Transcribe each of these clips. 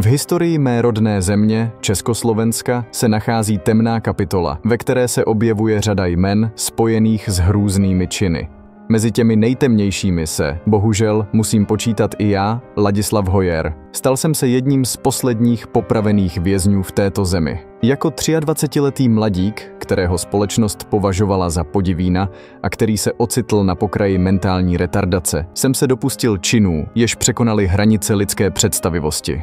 historii mé rodné země, Československa, se nachází temná kapitola, ve které se objevuje řada jmen spojených s hrůznými činy. Mezi těmi nejtemnějšími se, bohužel, musím počítat i já, Ladislav Hojer. Stal jsem se jedním z posledních popravených vězňů v této zemi. Jako 23letý mladík, kterého společnost považovala za podivína a který se ocitl na pokraji mentální retardace, jsem se dopustil činů, jež překonaly hranice lidské představivosti.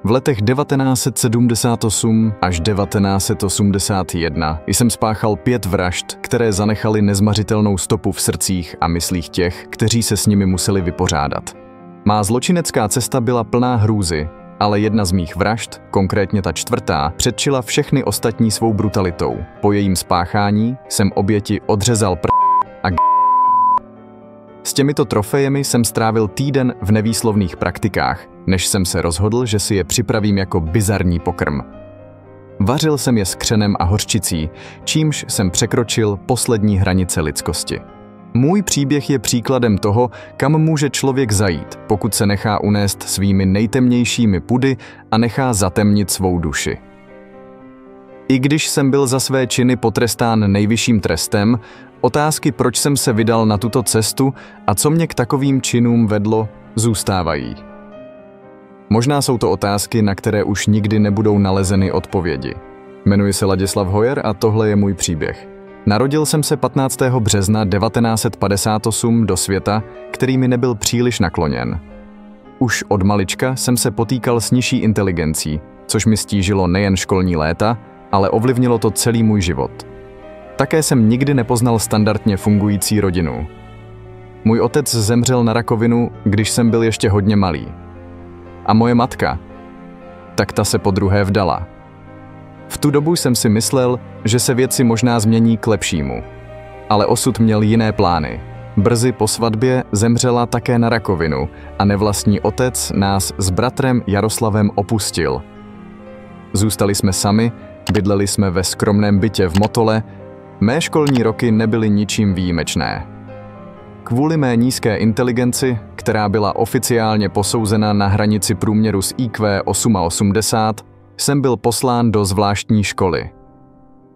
V letech 1978 až 1981 jsem spáchal 5 vražd, které zanechaly nezmařitelnou stopu v srdcích a myslích těch, kteří se s nimi museli vypořádat. Má zločinecká cesta byla plná hrůzy, ale jedna z mých vražd, konkrétně ta 4., předčila všechny ostatní svou brutalitou. Po jejím spáchání jsem oběti odřezal a S těmito trofejemi jsem strávil týden v nevýslovných praktikách, než jsem se rozhodl, že si je připravím jako bizarní pokrm. Vařil jsem je s křenem a hořčicí, čímž jsem překročil poslední hranice lidskosti. Můj příběh je příkladem toho, kam může člověk zajít, pokud se nechá unést svými nejtemnějšími pudy a nechá zatemnit svou duši. I když jsem byl za své činy potrestán nejvyšším trestem, otázky, proč jsem se vydal na tuto cestu a co mě k takovým činům vedlo, zůstávají. Možná jsou to otázky, na které už nikdy nebudou nalezeny odpovědi. Jmenuji se Ladislav Hojer a tohle je můj příběh. Narodil jsem se 15. března 1958 do světa, který mi nebyl příliš nakloněn. Už od malička jsem se potýkal s nižší inteligencí, což mi stížilo nejen školní léta, ale ovlivnilo to celý můj život. Také jsem nikdy nepoznal standardně fungující rodinu. Můj otec zemřel na rakovinu, když jsem byl ještě hodně malý. A moje matka? Tak ta se podruhé vdala. V tu dobu jsem si myslel, že se věci možná změní k lepšímu. Ale osud měl jiné plány. Brzy po svatbě zemřela také na rakovinu a nevlastní otec nás s bratrem Jaroslavem opustil. Zůstali jsme sami, bydleli jsme ve skromném bytě v Motole, mé školní roky nebyly ničím výjimečné. Kvůli mé nízké inteligenci, která byla oficiálně posouzena na hranici průměru s IQ 88, jsem byl poslán do zvláštní školy.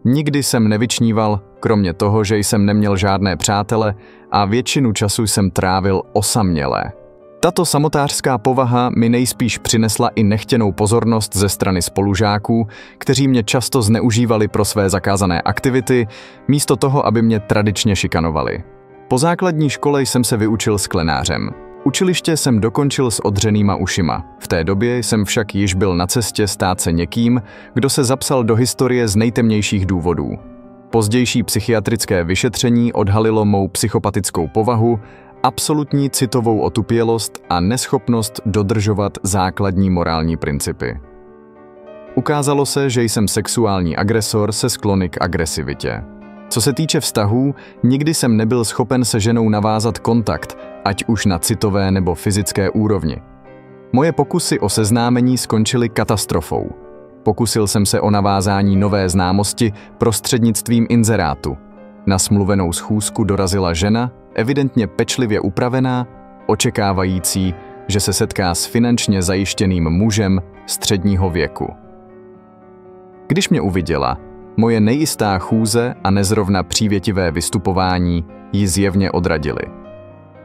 Nikdy jsem nevyčníval, kromě toho, že jsem neměl žádné přátele a většinu času jsem trávil osamělé. Tato samotářská povaha mi nejspíš přinesla i nechtěnou pozornost ze strany spolužáků, kteří mě často zneužívali pro své zakázané aktivity, místo toho, aby mě tradičně šikanovali. Po základní škole jsem se vyučil sklenářem. Učiliště jsem dokončil s odřenýma ušima. V té době jsem však již byl na cestě stát se někým, kdo se zapsal do historie z nejtemnějších důvodů. Pozdější psychiatrické vyšetření odhalilo mou psychopatickou povahu, absolutní citovou otupělost a neschopnost dodržovat základní morální principy. Ukázalo se, že jsem sexuální agresor se sklony k agresivitě. Co se týče vztahů, nikdy jsem nebyl schopen se ženou navázat kontakt, ať už na citové nebo fyzické úrovni. Moje pokusy o seznámení skončily katastrofou. Pokusil jsem se o navázání nové známosti prostřednictvím inzerátu. Na smluvenou schůzku dorazila žena, evidentně pečlivě upravená, očekávající, že se setká s finančně zajištěným mužem středního věku. Když mě uviděla, moje nejistá chůze a nezrovna přívětivé vystupování ji zjevně odradily.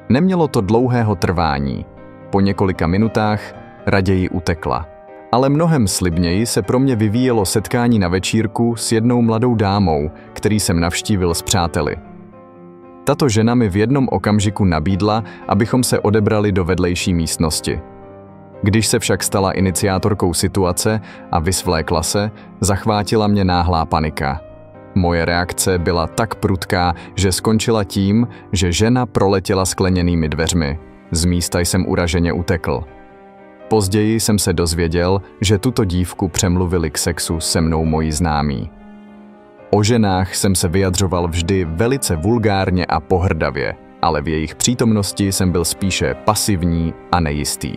Nemělo to dlouhého trvání. Po několika minutách raději utekla. Ale mnohem slibněji se pro mě vyvíjelo setkání na večírku s jednou mladou dámou, který jsem navštívil s přáteli. Tato žena mi v jednom okamžiku nabídla, abychom se odebrali do vedlejší místnosti. Když se však stala iniciátorkou situace a vysvlékla se, zachvátila mě náhlá panika. Moje reakce byla tak prudká, že skončila tím, že žena proletěla skleněnými dveřmi. Z místa jsem uraženě utekl. Později jsem se dozvěděl, že tuto dívku přemluvili k sexu se mnou moji známí. O ženách jsem se vyjadřoval vždy velice vulgárně a pohrdavě, ale v jejich přítomnosti jsem byl spíše pasivní a nejistý.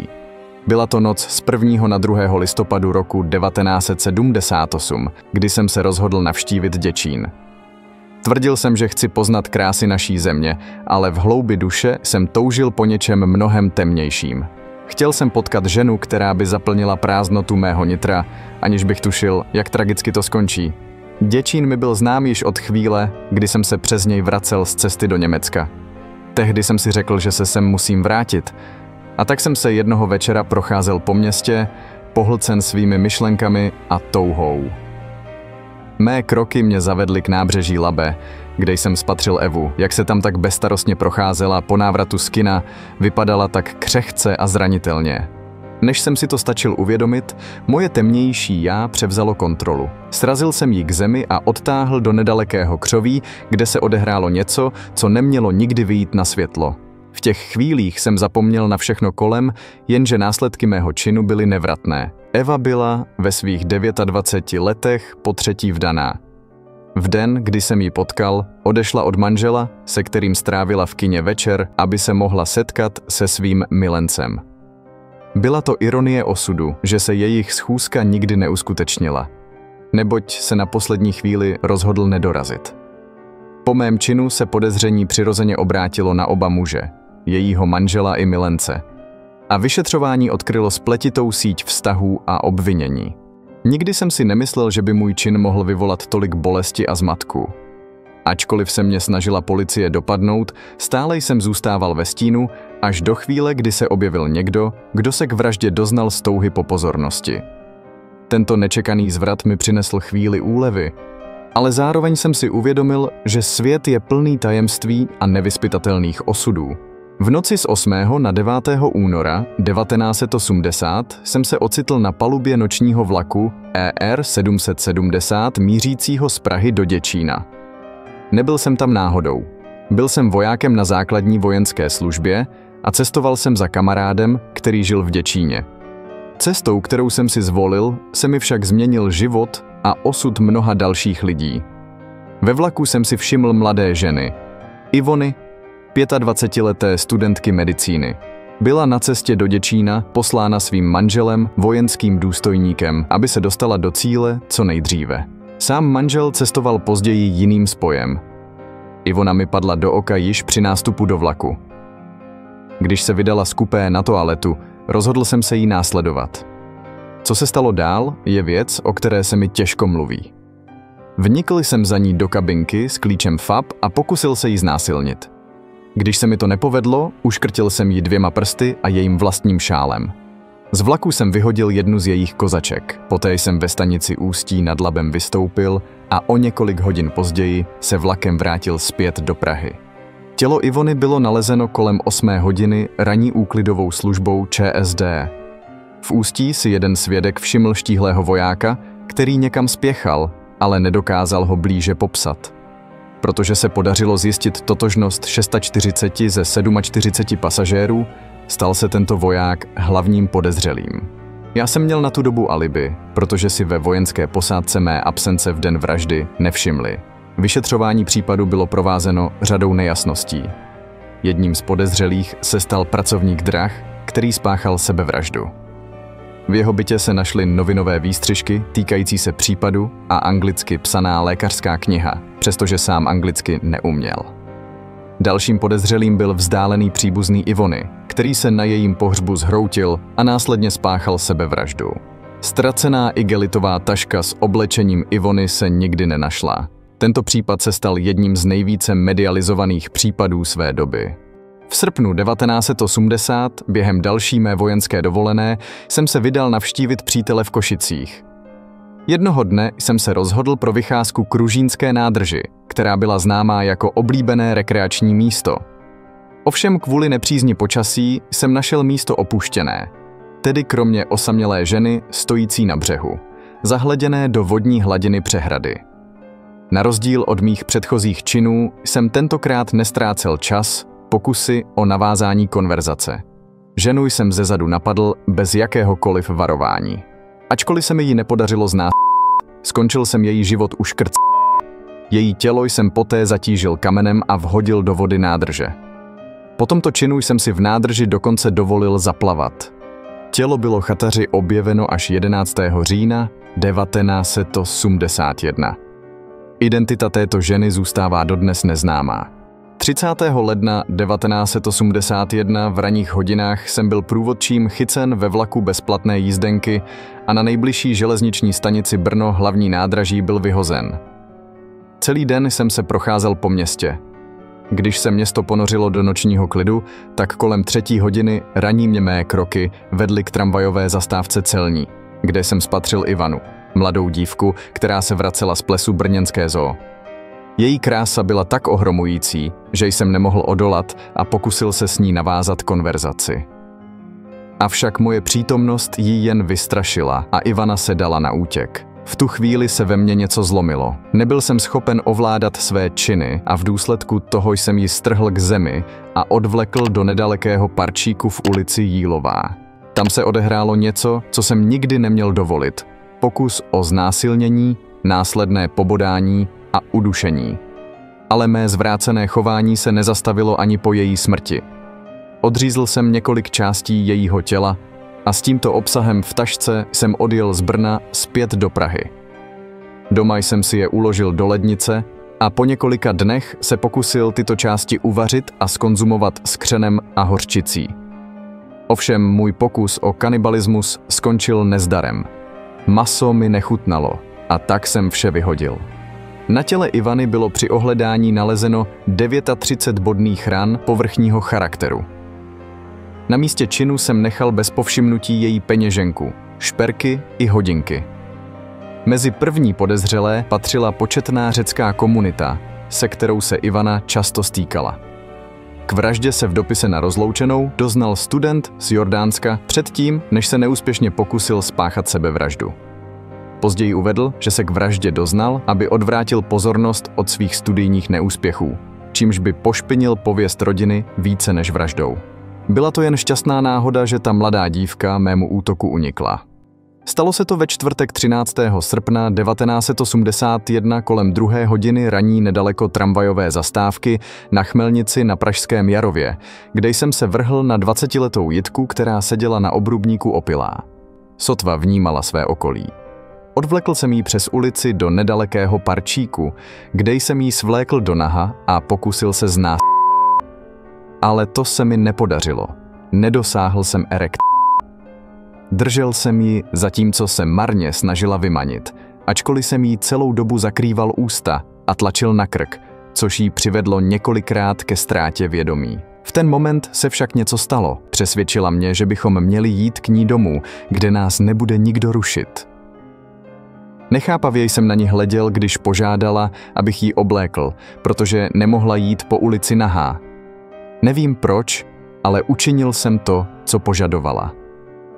Byla to noc z 1. na 2. listopadu roku 1978, kdy jsem se rozhodl navštívit Děčín. Tvrdil jsem, že chci poznat krásy naší země, ale v hloubi duše jsem toužil po něčem mnohem temnějším. Chtěl jsem potkat ženu, která by zaplnila prázdnotu mého nitra, aniž bych tušil, jak tragicky to skončí. Děčín mi byl znám již od chvíle, kdy jsem se přes něj vracel z cesty do Německa. Tehdy jsem si řekl, že se sem musím vrátit. A tak jsem se jednoho večera procházel po městě, pohlcen svými myšlenkami a touhou. Mé kroky mě zavedly k nábřeží Labe, kde jsem spatřil Evu, jak se tam tak bezstarostně procházela po návratu z kina, vypadala tak křehce a zranitelně. Než jsem si to stačil uvědomit, moje temnější já převzalo kontrolu. Srazil jsem ji k zemi a odtáhl do nedalekého křoví, kde se odehrálo něco, co nemělo nikdy vyjít na světlo. V těch chvílích jsem zapomněl na všechno kolem, jenže následky mého činu byly nevratné. Eva byla ve svých 29 letech potřetí vdaná. V den, kdy jsem ji potkal, odešla od manžela, se kterým strávila v kině večer, aby se mohla setkat se svým milencem. Byla to ironie osudu, že se jejich schůzka nikdy neuskutečnila, neboť se na poslední chvíli rozhodl nedorazit. Po mém činu se podezření přirozeně obrátilo na oba muže, jejího manžela i milence. A vyšetřování odkrylo spletitou síť vztahů a obvinění. Nikdy jsem si nemyslel, že by můj čin mohl vyvolat tolik bolesti a zmatku. Ačkoliv se mě snažila policie dopadnout, stále jsem zůstával ve stínu, až do chvíle, kdy se objevil někdo, kdo se k vraždě doznal z touhy po pozornosti. Tento nečekaný zvrat mi přinesl chvíli úlevy, ale zároveň jsem si uvědomil, že svět je plný tajemství a nevyzpytatelných osudů. V noci z 8. na 9. února 1980 jsem se ocitl na palubě nočního vlaku ER 770 mířícího z Prahy do Děčína. Nebyl jsem tam náhodou. Byl jsem vojákem na základní vojenské službě a cestoval jsem za kamarádem, který žil v Děčíně. Cestou, kterou jsem si zvolil, se mi však změnil život a osud mnoha dalších lidí. Ve vlaku jsem si všiml mladé ženy. Ivony, 25leté studentky medicíny. Byla na cestě do Děčína poslána svým manželem, vojenským důstojníkem, aby se dostala do cíle co nejdříve. Sám manžel cestoval později jiným spojem. Ivona mi padla do oka již při nástupu do vlaku. Když se vydala z kupé na toaletu, rozhodl jsem se jí následovat. Co se stalo dál, je věc, o které se mi těžko mluví. Vnikl jsem za ní do kabinky s klíčem FAP a pokusil se jí znásilnit. Když se mi to nepovedlo, uškrtil jsem ji 2 prsty a jejím vlastním šálem. Z vlaku jsem vyhodil jednu z jejich kozaček, poté jsem ve stanici Ústí nad Labem vystoupil a o několik hodin později se vlakem vrátil zpět do Prahy. Tělo Ivony bylo nalezeno kolem 8 hodiny ranní úklidovou službou ČSD. V Ústí si jeden svědek všiml štíhlého vojáka, který někam spěchal, ale nedokázal ho blíže popsat. Protože se podařilo zjistit totožnost 46 ze 47 pasažérů, stal se tento voják hlavním podezřelým. Já jsem měl na tu dobu alibi, protože si ve vojenské posádce mé absence v den vraždy nevšimli. Vyšetřování případu bylo provázeno řadou nejasností. Jedním z podezřelých se stal pracovník drah, který spáchal sebevraždu. V jeho bytě se našly novinové výstřižky týkající se případu a anglicky psaná lékařská kniha, přestože sám anglicky neuměl. Dalším podezřelým byl vzdálený příbuzný Ivony, který se na jejím pohřbu zhroutil a následně spáchal sebevraždu. Ztracená igelitová taška s oblečením Ivony se nikdy nenašla. Tento případ se stal jedním z nejvíce medializovaných případů své doby. V srpnu 1980, během další mé vojenské dovolené, jsem se vydal navštívit přítele v Košicích. Jednoho dne jsem se rozhodl pro vycházku k Ružínské nádrži, která byla známá jako oblíbené rekreační místo. Ovšem kvůli nepřízni počasí jsem našel místo opuštěné, tedy kromě osamělé ženy stojící na břehu, zahleděné do vodní hladiny přehrady. Na rozdíl od mých předchozích činů jsem tentokrát nestrácel čas, pokusy o navázání konverzace. Ženu jsem zezadu napadl bez jakéhokoliv varování. Ačkoliv se mi ji nepodařilo skončil jsem její život u škrc. Její tělo jsem poté zatížil kamenem a vhodil do vody nádrže. Po tomto činu jsem si v nádrži dokonce dovolil zaplavat. Tělo bylo chataři objeveno až 11. října 1981. Identita této ženy zůstává dodnes neznámá. 30. ledna 1981 v ranních hodinách jsem byl průvodčím chycen ve vlaku bezplatné jízdenky a na nejbližší železniční stanici Brno hlavní nádraží byl vyhozen. Celý den jsem se procházel po městě. Když se město ponořilo do nočního klidu, tak kolem 3. hodiny raní mě mé kroky vedly k tramvajové zastávce Celní, kde jsem spatřil Ivanu, mladou dívku, která se vracela z plesu brněnské zoo. Její krása byla tak ohromující, že jsem nemohl odolat a pokusil se s ní navázat konverzaci. Avšak moje přítomnost jí jen vystrašila a Ivana se dala na útěk. V tu chvíli se ve mně něco zlomilo. Nebyl jsem schopen ovládat své činy a v důsledku toho jsem ji strhl k zemi a odvlekl do nedalekého parčíku v ulici Jílová. Tam se odehrálo něco, co jsem nikdy neměl dovolit. Pokus o znásilnění, následné pobodání a udušení. Ale mé zvrácené chování se nezastavilo ani po její smrti. Odřízl jsem několik částí jejího těla a s tímto obsahem v tašce jsem odjel z Brna zpět do Prahy. Doma jsem si je uložil do lednice a po několika dnech se pokusil tyto části uvařit a zkonzumovat s křenem a hořčicí. Ovšem můj pokus o kanibalismus skončil nezdarem. Maso mi nechutnalo a tak jsem vše vyhodil. Na těle Ivany bylo při ohledání nalezeno 39 bodných ran povrchního charakteru. Na místě činu jsem nechal bez povšimnutí její peněženku, šperky i hodinky. Mezi první podezřelé patřila početná řecká komunita, se kterou se Ivana často stýkala. K vraždě se v dopise na rozloučenou doznal student z Jordánska předtím, než se neúspěšně pokusil spáchat sebevraždu. Později uvedl, že se k vraždě doznal, aby odvrátil pozornost od svých studijních neúspěchů, čímž by pošpinil pověst rodiny více než vraždou. Byla to jen šťastná náhoda, že ta mladá dívka mému útoku unikla. Stalo se to ve čtvrtek 13. srpna 1981 kolem 2. hodiny raní nedaleko tramvajové zastávky na Chmelnici na Pražském Jarově, kde jsem se vrhl na 20letou Jitku, která seděla na obrubníku opilá. Sotva vnímala své okolí. Odvlekl jsem jí přes ulici do nedalekého parčíku, kde jsem jí svlékl do naha a pokusil se Ale to se mi nepodařilo. Nedosáhl jsem erekt. Držel jsem ji, zatímco se marně snažila vymanit, ačkoliv jsem jí celou dobu zakrýval ústa a tlačil na krk, což jí přivedlo několikrát ke ztrátě vědomí. V ten moment se však něco stalo. Přesvědčila mě, že bychom měli jít k ní domů, kde nás nebude nikdo rušit. Nechápavě jsem na ní hleděl, když požádala, abych ji oblékl, protože nemohla jít po ulici nahá. Nevím proč, ale učinil jsem to, co požadovala.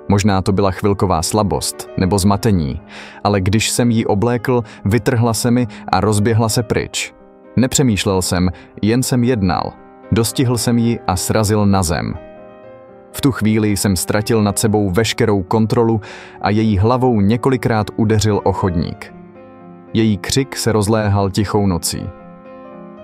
Možná to byla chvilková slabost nebo zmatení, ale když jsem ji oblékl, vytrhla se mi a rozběhla se pryč. Nepřemýšlel jsem, jen jsem jednal. Dostihl jsem ji a srazil na zem. V tu chvíli jsem ztratil nad sebou veškerou kontrolu a její hlavou několikrát udeřil o chodník. Její křik se rozléhal tichou nocí.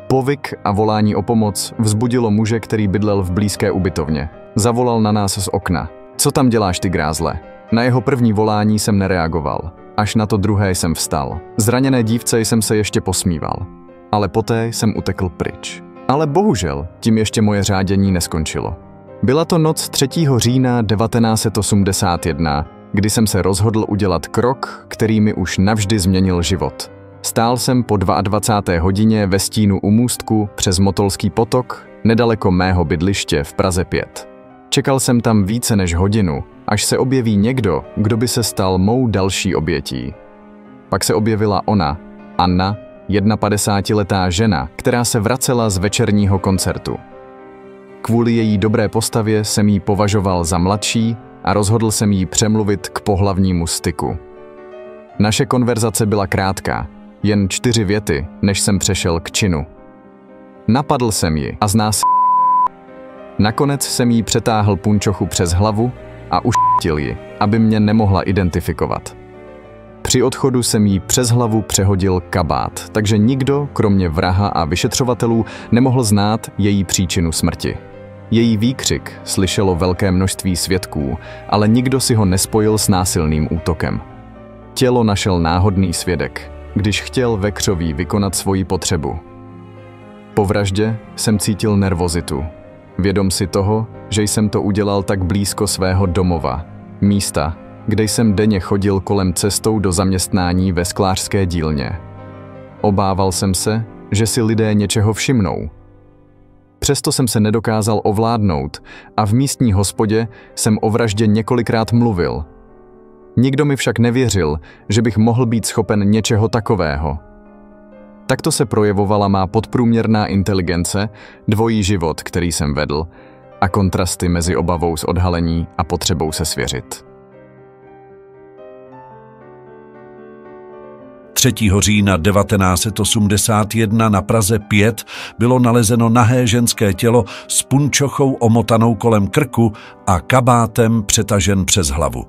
Povyk a volání o pomoc vzbudilo muže, který bydlel v blízké ubytovně. Zavolal na nás z okna. Co tam děláš, ty grázle? Na jeho první volání jsem nereagoval. Až na to druhé jsem vstal. Zraněné dívce jsem se ještě posmíval. Ale poté jsem utekl pryč. Ale bohužel, tím ještě moje řádění neskončilo. Byla to noc 3. října 1981, kdy jsem se rozhodl udělat krok, který mi už navždy změnil život. Stál jsem po 22. hodině ve stínu u můstku přes Motolský potok, nedaleko mého bydliště v Praze 5. Čekal jsem tam více než hodinu, až se objeví někdo, kdo by se stal mou další obětí. Pak se objevila ona, Anna, 51letá žena, která se vracela z večerního koncertu. Kvůli její dobré postavě jsem ji považoval za mladší a rozhodl jsem jí přemluvit k pohlavnímu styku. Naše konverzace byla krátká, jen 4 věty, než jsem přešel k činu. Napadl jsem ji a Nakonec jsem jí přetáhl punčochu přes hlavu a uštil ji, aby mě nemohla identifikovat. Při odchodu jsem jí přes hlavu přehodil kabát, takže nikdo, kromě vraha a vyšetřovatelů, nemohl znát její příčinu smrti. Její výkřik slyšelo velké množství svědků, ale nikdo si ho nespojil s násilným útokem. Tělo našel náhodný svědek, když chtěl ve křoví vykonat svoji potřebu. Po vraždě jsem cítil nervozitu. Vědom si toho, že jsem to udělal tak blízko svého domova, místa, kde jsem denně chodil kolem cestou do zaměstnání ve sklářské dílně. Obával jsem se, že si lidé něčeho všimnou. Přesto jsem se nedokázal ovládnout a v místní hospodě jsem o vraždě několikrát mluvil. Nikdo mi však nevěřil, že bych mohl být schopen něčeho takového. Takto se projevovala má podprůměrná inteligence, dvojí život, který jsem vedl, a kontrasty mezi obavou z odhalení a potřebou se svěřit. 3. října 1981 na Praze 5 bylo nalezeno nahé ženské tělo s punčochou omotanou kolem krku a kabátem přetažen přes hlavu.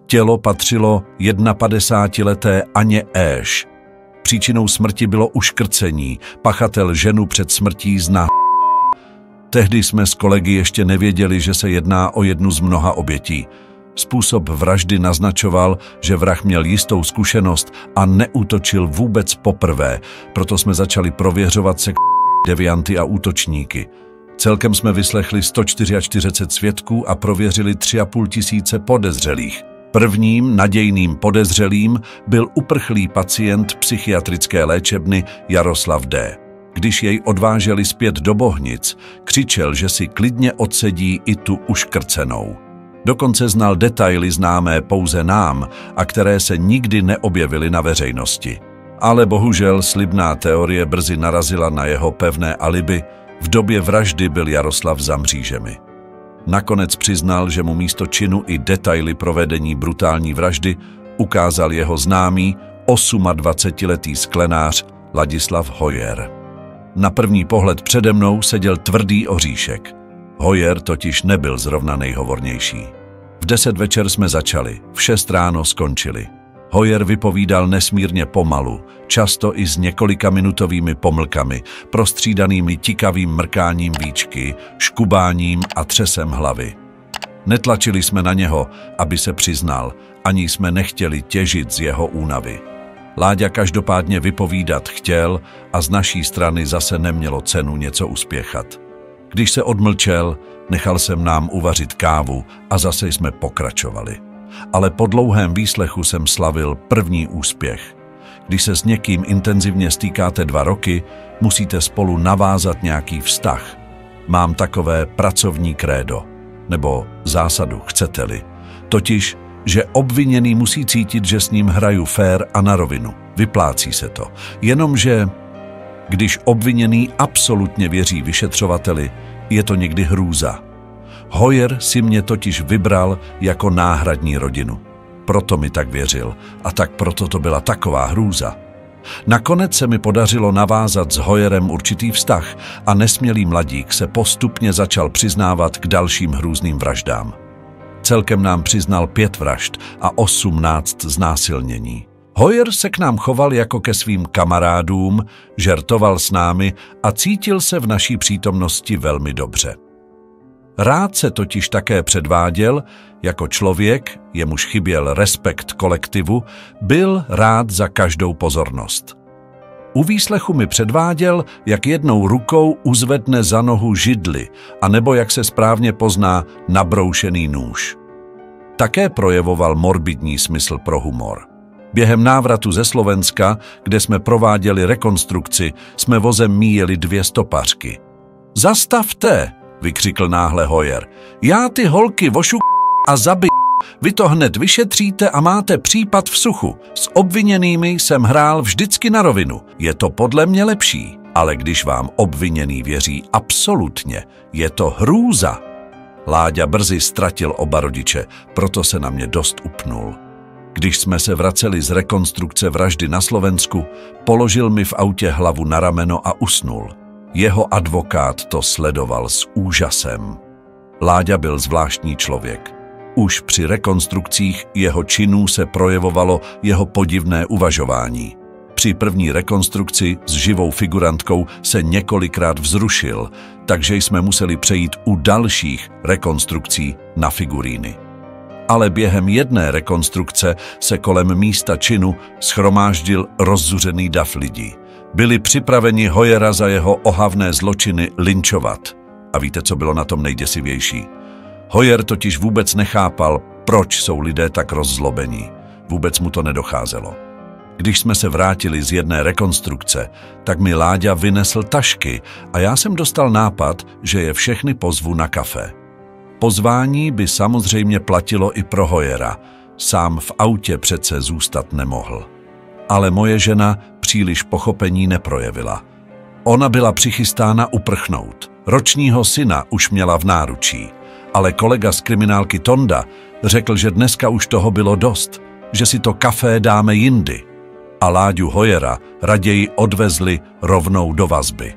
Tělo patřilo 51leté Aně Eš. Příčinou smrti bylo uškrcení. Pachatel ženu před smrtí zná. Tehdy jsme s kolegy ještě nevěděli, že se jedná o jednu z mnoha obětí. Způsob vraždy naznačoval, že vrah měl jistou zkušenost a neútočil vůbec poprvé, proto jsme začali prověřovat se devianty a útočníky. Celkem jsme vyslechli 144 svědků a prověřili 3,5 podezřelých. Prvním nadějným podezřelým byl uprchlý pacient psychiatrické léčebny Jaroslav D. Když jej odváželi zpět do Bohnic, křičel, že si klidně odsedí i tu uškrcenou. Dokonce znal detaily známé pouze nám a které se nikdy neobjevily na veřejnosti. Ale bohužel slibná teorie brzy narazila na jeho pevné alibi. V době vraždy byl Jaroslav za mřížemi. Nakonec přiznal, že mu místo činu i detaily provedení brutální vraždy ukázal jeho známý 28letý sklenář Ladislav Hojer. Na první pohled přede mnou seděl tvrdý oříšek. Hojer totiž nebyl zrovna nejhovornější. V 10 večer jsme začali, v 6 ráno skončili. Hojer vypovídal nesmírně pomalu, často i s několikaminutovými pomlkami, prostřídanými tikavým mrkáním víčky, škubáním a třesem hlavy. Netlačili jsme na něho, aby se přiznal, ani jsme nechtěli těžit z jeho únavy. Láďa každopádně vypovídat chtěl a z naší strany zase nemělo cenu něco uspěchat. Když se odmlčel, nechal jsem nám uvařit kávu a zase jsme pokračovali. Ale po dlouhém výslechu jsem slavil první úspěch. Když se s někým intenzivně stýkáte 2 roky, musíte spolu navázat nějaký vztah. Mám takové pracovní krédo, nebo zásadu, chcete-li. Totiž, že obviněný musí cítit, že s ním hraju fér a na rovinu. Vyplácí se to. Jenomže, když obviněný absolutně věří vyšetřovateli, je to někdy hrůza. Hojer si mě totiž vybral jako náhradní rodinu. Proto mi tak věřil a tak proto to byla taková hrůza. Nakonec se mi podařilo navázat s Hojerem určitý vztah a nesmělý mladík se postupně začal přiznávat k dalším hrůzným vraždám. Celkem nám přiznal 5 vražd a 18 znásilnění. Hojer se k nám choval jako ke svým kamarádům, žertoval s námi a cítil se v naší přítomnosti velmi dobře. Rád se totiž také předváděl, jako člověk, jemuž chyběl respekt kolektivu, byl rád za každou pozornost. U výslechu mi předváděl, jak jednou rukou uzvedne za nohu židli, anebo jak se správně pozná nabroušený nůž. Také projevoval morbidní smysl pro humor. Během návratu ze Slovenska, kde jsme prováděli rekonstrukci, jsme vozem míjeli 2 stopařky. Zastavte, vykřikl náhle Hojer. Já ty holky vošu a zabij. Vy to hned vyšetříte a máte případ v suchu. S obviněnými jsem hrál vždycky na rovinu. Je to podle mě lepší. Ale když vám obviněný věří absolutně, je to hrůza. Láďa brzy ztratil oba rodiče, proto se na mě dost upnul. Když jsme se vraceli z rekonstrukce vraždy na Slovensku, položil mi v autě hlavu na rameno a usnul. Jeho advokát to sledoval s úžasem. Láďa byl zvláštní člověk. Už při rekonstrukcích jeho činů se projevovalo jeho podivné uvažování. Při první rekonstrukci s živou figurantkou se několikrát vzrušil, takže jsme museli přejít u dalších rekonstrukcí na figuríny. Ale během jedné rekonstrukce se kolem místa činu shromáždil rozzuřený dav lidí. Byli připraveni Hoyera za jeho ohavné zločiny lynčovat. A víte, co bylo na tom nejděsivější? Hoyer totiž vůbec nechápal, proč jsou lidé tak rozzlobení. Vůbec mu to nedocházelo. Když jsme se vrátili z jedné rekonstrukce, tak mi Láďa vynesl tašky a já jsem dostal nápad, že je všechny pozvu na kafe. Pozvání by samozřejmě platilo i pro Hoyera. Sám v autě přece zůstat nemohl. Ale moje žena příliš pochopení neprojevila. Ona byla přichystána uprchnout. Ročního syna už měla v náručí. Ale kolega z kriminálky Tonda řekl, že dneska už toho bylo dost, že si to kafé dáme jindy. A Láďu Hoyera raději odvezli rovnou do vazby.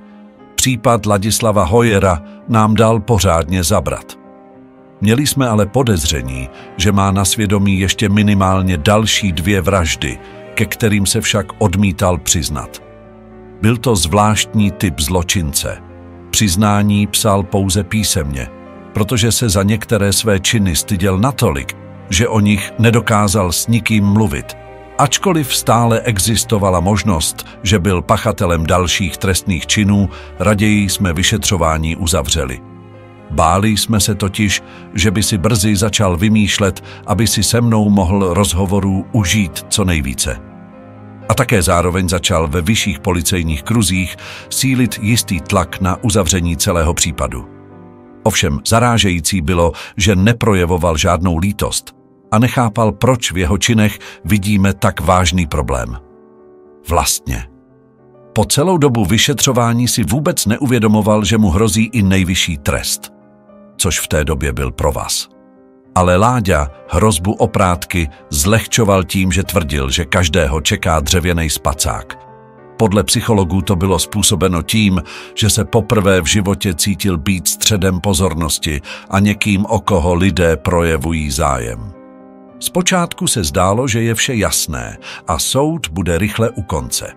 Případ Ladislava Hoyera nám dal pořádně zabrat. Měli jsme ale podezření, že má na svědomí ještě minimálně další 2 vraždy, ke kterým se však odmítal přiznat. Byl to zvláštní typ zločince. Přiznání psal pouze písemně, protože se za některé své činy styděl natolik, že o nich nedokázal s nikým mluvit, ačkoliv stále existovala možnost, že byl pachatelem dalších trestných činů, raději jsme vyšetřování uzavřeli. Báli jsme se totiž, že by si brzy začal vymýšlet, aby si se mnou mohl rozhovorů užít co nejvíce. A také zároveň začal ve vyšších policejních kruzích sílit jistý tlak na uzavření celého případu. Ovšem zarážející bylo, že neprojevoval žádnou lítost a nechápal, proč v jeho činech vidíme tak vážný problém. Vlastně. Po celou dobu vyšetřování si vůbec neuvědomoval, že mu hrozí i nejvyšší trest, což v té době byl provaz. Ale Láďa hrozbu oprátky zlehčoval tím, že tvrdil, že každého čeká dřevěnej spacák. Podle psychologů to bylo způsobeno tím, že se poprvé v životě cítil být středem pozornosti a někým, o koho lidé projevují zájem. Zpočátku se zdálo, že je vše jasné a soud bude rychle u konce.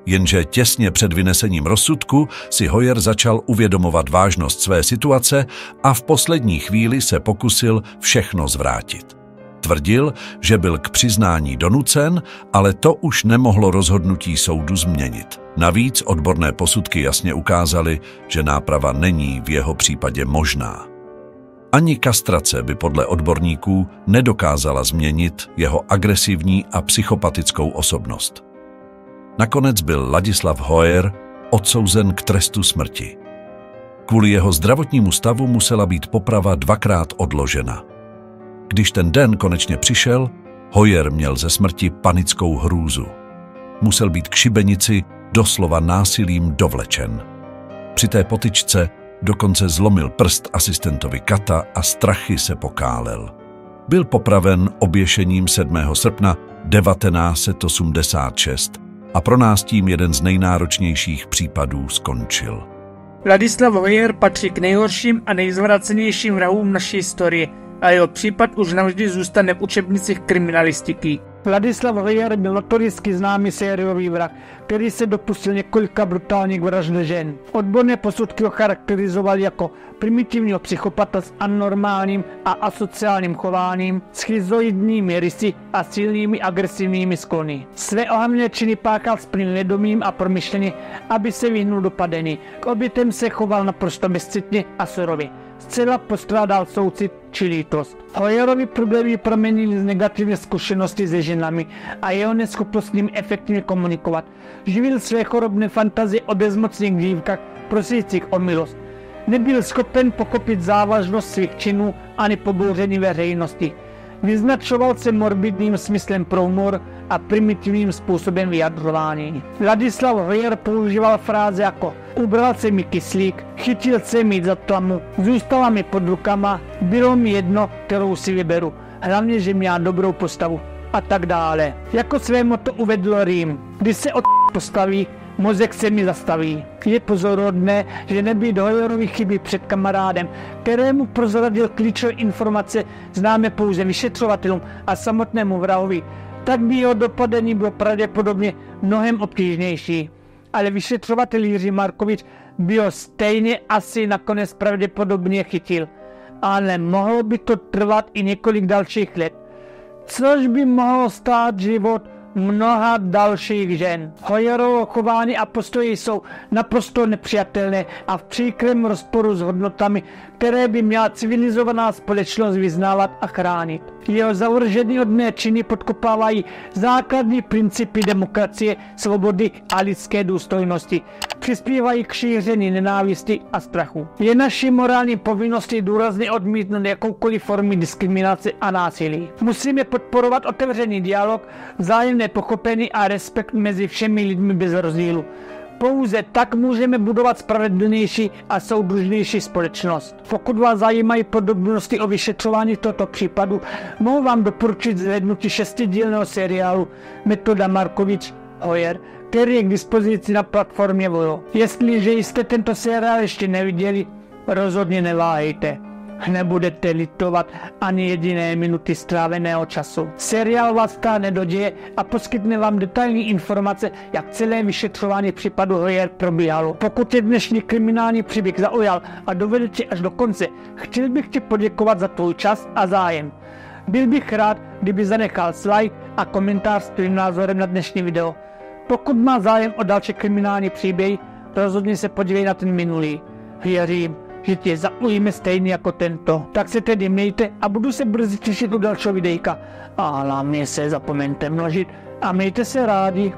Jenže těsně před vynesením rozsudku si Hoyer začal uvědomovat vážnost své situace a v poslední chvíli se pokusil všechno zvrátit. Tvrdil, že byl k přiznání donucen, ale to už nemohlo rozhodnutí soudu změnit. Navíc odborné posudky jasně ukázaly, že náprava není v jeho případě možná. Ani kastrace by podle odborníků nedokázala změnit jeho agresivní a psychopatickou osobnost. Nakonec byl Ladislav Hoyer odsouzen k trestu smrti. Kvůli jeho zdravotnímu stavu musela být poprava 2krát odložena. Když ten den konečně přišel, Hoyer měl ze smrti panickou hrůzu. Musel být k šibenici doslova násilím dovlečen. Při té potyčce dokonce zlomil prst asistentovi Kata a strachy se pokálel. Byl popraven oběšením 7. srpna 1986 a pro nás tím jeden z nejnáročnějších případů skončil. Ladislav Hoyer patří k nejhorším a nejzvracenějším vrahům naší historie a jeho případ už navždy zůstane v učebnicích kriminalistiky. Ladislav Hoyer byl notoricky známý sériový vrah, který se dopustil několika brutálních vražd žen. Odborné posudky ho charakterizovaly jako primitivního psychopata s anormálním a asociálním chováním, schizoidními rysy a silnými agresivními sklony. Své ohavné činy páchal s plným vědomím a promyšleně, aby se vyhnul dopadení. K obětem se choval naprosto bezcitně a surově. Zcela postrádal soucit či lítost. Hoyerovi problémy proměnily z negativní zkušenosti se ženami a jeho neschopnost s ním efektivně komunikovat. Živil své chorobné fantazie o bezmocných dívkách prosících o milost. Nebyl schopen pochopit závažnost svých činů ani pobouření veřejnosti. Vyznačoval se morbidním smyslem pro humor a primitivním způsobem vyjadřování. Ladislav Hoyer používal fráze jako ubral se mi kyslík, chytil se mi za tlamu, zůstala mi pod rukama, bylo mi jedno, kterou si vyberu, hlavně, že měla dobrou postavu a tak dále. Jako své motto uvedl Rým, když se postaví, mozek se mi zastaví. Je pozorodné, že nebýt Hoyerovy chyby před kamarádem, kterému prozradil klíčové informace známe pouze vyšetřovatelům a samotnému vrahovi, tak by jeho dopadení bylo pravděpodobně mnohem obtížnější. Ale vyšetřovatel Jiří Markovič by ho stejně asi nakonec pravděpodobně chytil. Ale mohlo by to trvat i několik dalších let, což by mohlo stát život mnoha dalších žen. Hoyerovo chování a postoje jsou naprosto nepřijatelné a v příkrém rozporu s hodnotami, které by měla civilizovaná společnost vyznávat a chránit. Jeho zavržené činy podkopávají základní principy demokracie, svobody a lidské důstojnosti. Přispívají k šíření nenávisti a strachu. Je naší morální povinností důrazně odmítnout jakoukoliv formu diskriminace a násilí. Musíme podporovat otevřený dialog, vzájemné pochopení a respekt mezi všemi lidmi bez rozdílu. Pouze tak můžeme budovat spravedlnější a soudržnější společnost. Pokud vás zajímají podrobnosti o vyšetřování tohoto případu, mohu vám doporučit zhlédnutí 6dílného seriálu Metoda Markovič Hoyer, který je k dispozici na platformě Vojo. Jestliže jste tento seriál ještě neviděli, rozhodně neváhejte. Nebudete litovat ani jediné minuty stráveného času. Seriál vás stáhne do děje a poskytne vám detailní informace, jak celé vyšetřování případu Hoyer probíhalo. Pokud je dnešní kriminální příběh zaujal a dovedl tě až do konce, chtěl bych ti poděkovat za tvůj čas a zájem. Byl bych rád, kdyby zanechal like a komentář s tvým názorem na dnešní video. Pokud má zájem o další kriminální příběh, rozhodně se podívej na ten minulý. Věřím, že tě zaujíme stejně jako tento. Tak se tedy mějte a budu se brzy těšit u dalšího videjka. A hlavně se zapomeňte množit a mějte se rádi.